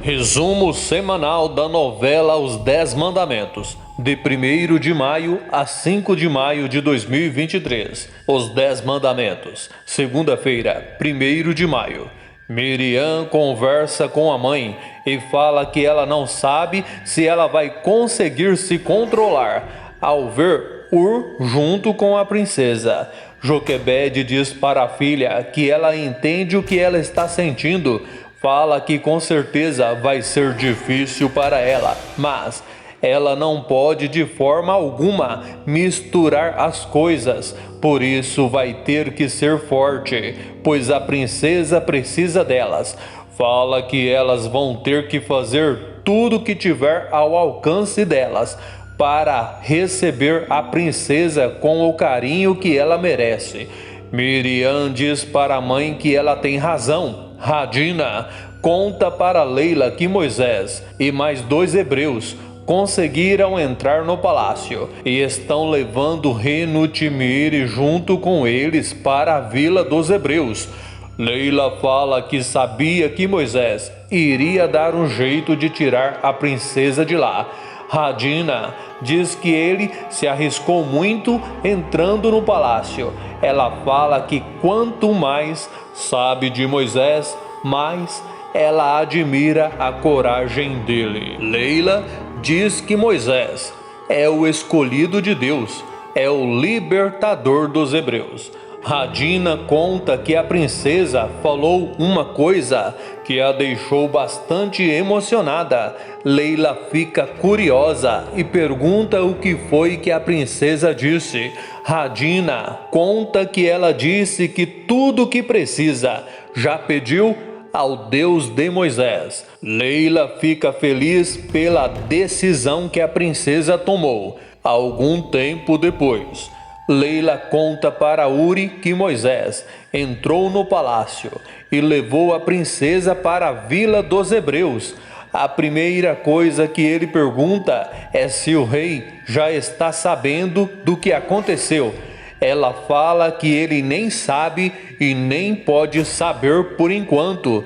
Resumo semanal da novela Os 10 Mandamentos, de 1º de maio a 5 de maio de 2023. Os 10 Mandamentos, segunda-feira, 1º de maio. Miriam conversa com a mãe e fala que ela não sabe se ela vai conseguir se controlar ao ver Ur junto com a princesa. Joquebede diz para a filha que ela entende o que ela está sentindo. Fala que com certeza vai ser difícil para ela, mas ela não pode de forma alguma misturar as coisas, por isso vai ter que ser forte, pois a princesa precisa delas. Fala que elas vão ter que fazer tudo que tiver ao alcance delas para receber a princesa com o carinho que ela merece. Miriam diz para a mãe que ela tem razão. Radina conta para Leila que Moisés e mais 2 hebreus conseguiram entrar no palácio e estão levando Renutimire junto com eles para a vila dos hebreus. Leila fala que sabia que Moisés iria dar um jeito de tirar a princesa de lá. Radina diz que ele se arriscou muito entrando no palácio. Ela fala que quanto mais sabe de Moisés, mais ela admira a coragem dele. Leila diz que Moisés é o escolhido de Deus, é o libertador dos hebreus. Radina conta que a princesa falou uma coisa que a deixou bastante emocionada. Leila fica curiosa e pergunta o que foi que a princesa disse. Radina conta que ela disse que tudo o que precisa já pediu ao Deus de Moisés. Leila fica feliz pela decisão que a princesa tomou. Algum tempo depois, Leila conta para Uri que Moisés entrou no palácio e levou a princesa para a vila dos hebreus. A primeira coisa que ele pergunta é se o rei já está sabendo do que aconteceu. Ela fala que ele nem sabe e nem pode saber por enquanto.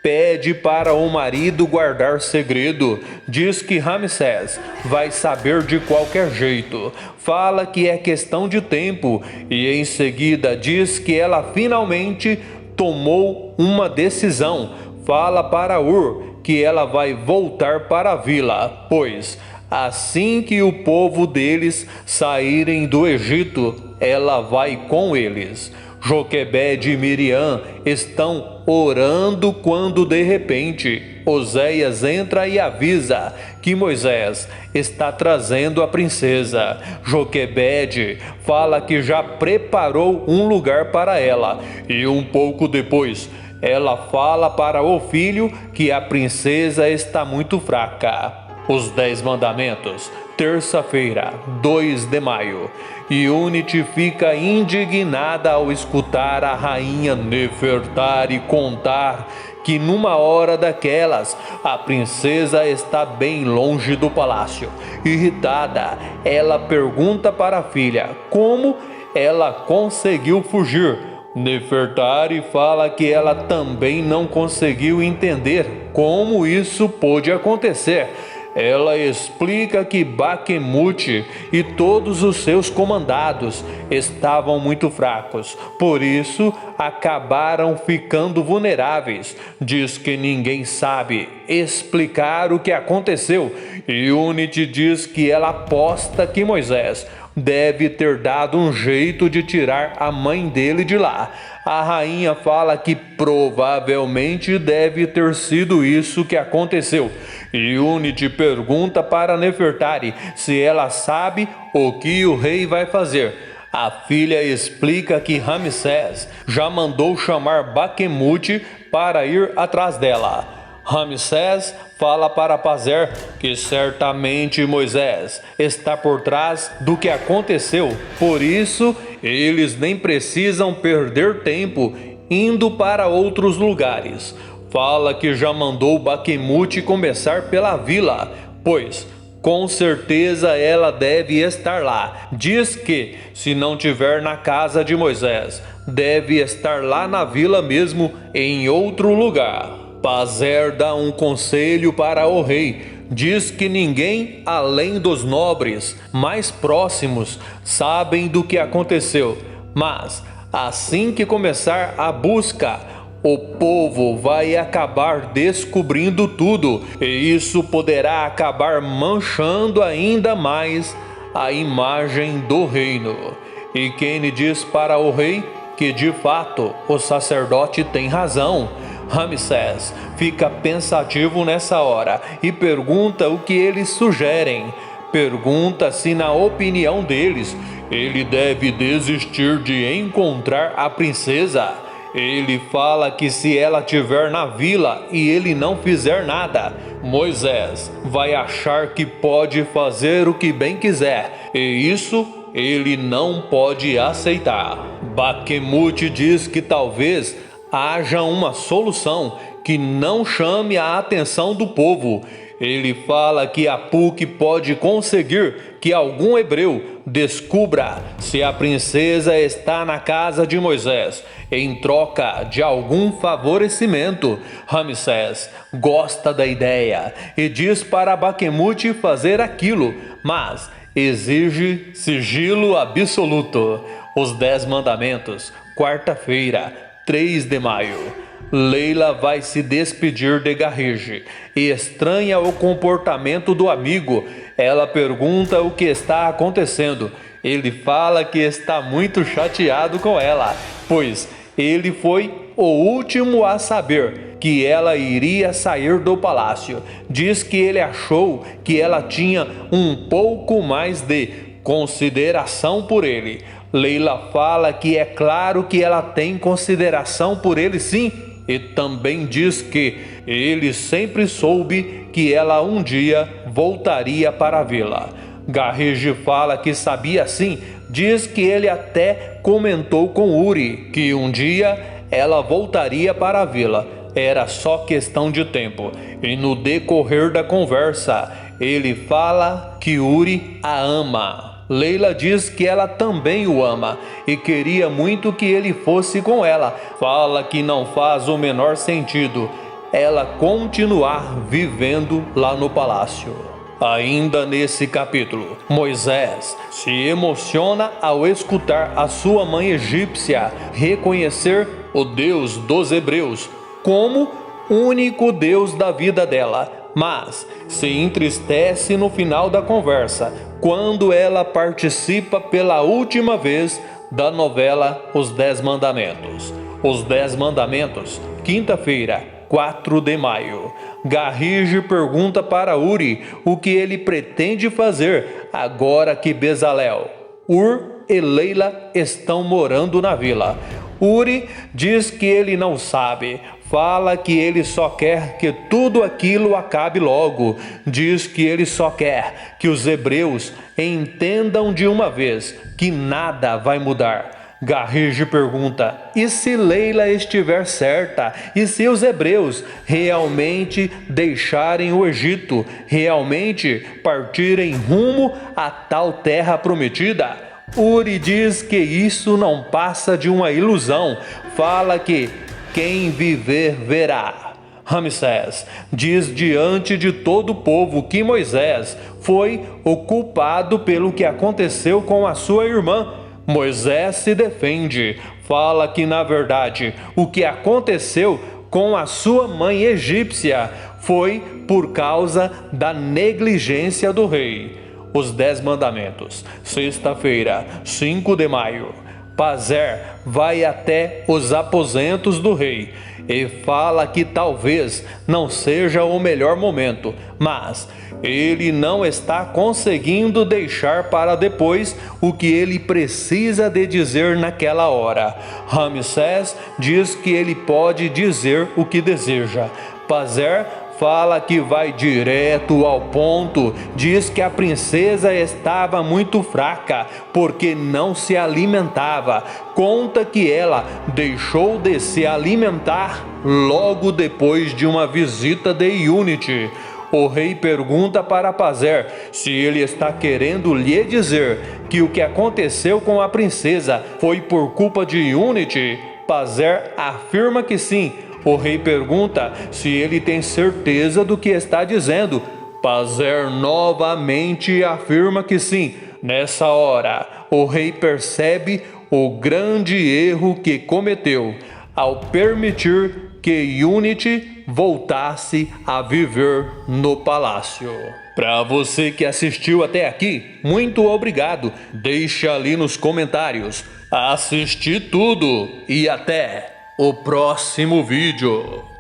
Pede para o marido guardar segredo. Diz que Ramsés vai saber de qualquer jeito. Fala que é questão de tempo e em seguida diz que ela finalmente tomou uma decisão. Fala para Ur que ela vai voltar para a vila, pois assim que o povo deles saírem do Egito, ela vai com eles. Joquebede e Miriam estão orando quando de repente Oséias entra e avisa que Moisés está trazendo a princesa. Joquebede fala que já preparou um lugar para ela e um pouco depois ela fala para o filho que a princesa está muito fraca. Os 10 Mandamentos, terça-feira, 2 de maio. Unity fica indignada ao escutar a rainha Nefertari contar que numa hora daquelas a princesa está bem longe do palácio. Irritada, ela pergunta para a filha como ela conseguiu fugir. Nefertari fala que ela também não conseguiu entender como isso pôde acontecer. Ela explica que Baquemute e todos os seus comandados estavam muito fracos, por isso acabaram ficando vulneráveis. Diz que ninguém sabe explicar o que aconteceu e Unity diz que ela aposta que Moisés deve ter dado um jeito de tirar a mãe dele de lá. A rainha fala que provavelmente deve ter sido isso que aconteceu. E Unity pergunta para Nefertari se ela sabe o que o rei vai fazer. A filha explica que Ramsés já mandou chamar Baquemute para ir atrás dela. Ramsés fala para Pazer que certamente Moisés está por trás do que aconteceu, por isso eles nem precisam perder tempo indo para outros lugares. Fala que já mandou Baquemute começar pela vila, pois com certeza ela deve estar lá. Diz que, se não tiver na casa de Moisés, deve estar lá na vila mesmo, em outro lugar. Pazer dá um conselho para o rei. Diz que ninguém, além dos nobres mais próximos, sabem do que aconteceu. Mas, assim que começar a busca, o povo vai acabar descobrindo tudo, e isso poderá acabar manchando ainda mais a imagem do reino. E Kane diz para o rei que de fato o sacerdote tem razão. Ramsés fica pensativo nessa hora e pergunta o que eles sugerem. Pergunta se, na opinião deles, ele deve desistir de encontrar a princesa. Ele fala que se ela estiver na vila e ele não fizer nada, Moisés vai achar que pode fazer o que bem quiser, e isso ele não pode aceitar. Baquemute diz que talvez haja uma solução que não chame a atenção do povo. Ele fala que Apuque pode conseguir que algum hebreu descubra se a princesa está na casa de Moisés, em troca de algum favorecimento. Ramsés gosta da ideia e diz para Baquemute fazer aquilo, mas exige sigilo absoluto. Os 10 mandamentos, quarta-feira, 3 de maio. Leila vai se despedir de Garrige e estranha o comportamento do amigo. Ela pergunta o que está acontecendo. Ele fala que está muito chateado com ela, pois ele foi o último a saber que ela iria sair do palácio. Diz que ele achou que ela tinha um pouco mais de consideração por ele. Leila fala que é claro que ela tem consideração por ele, sim, e também diz que ele sempre soube que ela um dia voltaria para a vila. Garrige fala que sabia sim, diz que ele até comentou com Uri que um dia ela voltaria para a vila. Era só questão de tempo, e no decorrer da conversa, ele fala que Uri a ama. Leila diz que ela também o ama e queria muito que ele fosse com ela. Fala que não faz o menor sentido ela continuar vivendo lá no palácio. Ainda nesse capítulo, Moisés se emociona ao escutar a sua mãe egípcia reconhecer o Deus dos hebreus como único Deus da vida dela, mas se entristece no final da conversa, quando ela participa pela última vez da novela Os 10 Mandamentos. Os 10 Mandamentos, quinta-feira, 4 de maio. Garrige pergunta para Uri o que ele pretende fazer agora que Bezalel, Ur e Leila estão morando na vila. Uri diz que ele não sabe. Fala que ele só quer que tudo aquilo acabe logo. Diz que ele só quer que os hebreus entendam de uma vez que nada vai mudar. Garrige pergunta: e se Leila estiver certa? E se os hebreus realmente deixarem o Egito, realmente partirem rumo à tal terra prometida? Uri diz que isso não passa de uma ilusão. Fala que quem viver verá. Ramsés diz diante de todo o povo que Moisés foi o culpado pelo que aconteceu com a sua irmã. Moisés se defende, fala que na verdade o que aconteceu com a sua mãe egípcia foi por causa da negligência do rei. Os 10 mandamentos, sexta-feira, 5 de maio. Pazer vai até os aposentos do rei e fala que talvez não seja o melhor momento, mas ele não está conseguindo deixar para depois o que ele precisa de dizer naquela hora. Ramsés diz que ele pode dizer o que deseja. Pazer fala que vai direto ao ponto, diz que a princesa estava muito fraca porque não se alimentava. Conta que ela deixou de se alimentar logo depois de uma visita de Unity. O rei pergunta para Pazer se ele está querendo lhe dizer que o que aconteceu com a princesa foi por culpa de Unity. Pazer afirma que sim. O rei pergunta se ele tem certeza do que está dizendo. Pazer novamente afirma que sim. Nessa hora, o rei percebe o grande erro que cometeu ao permitir que Unity voltasse a viver no palácio. Para você que assistiu até aqui, muito obrigado. Deixa ali nos comentários. Assisti tudo e até o próximo vídeo.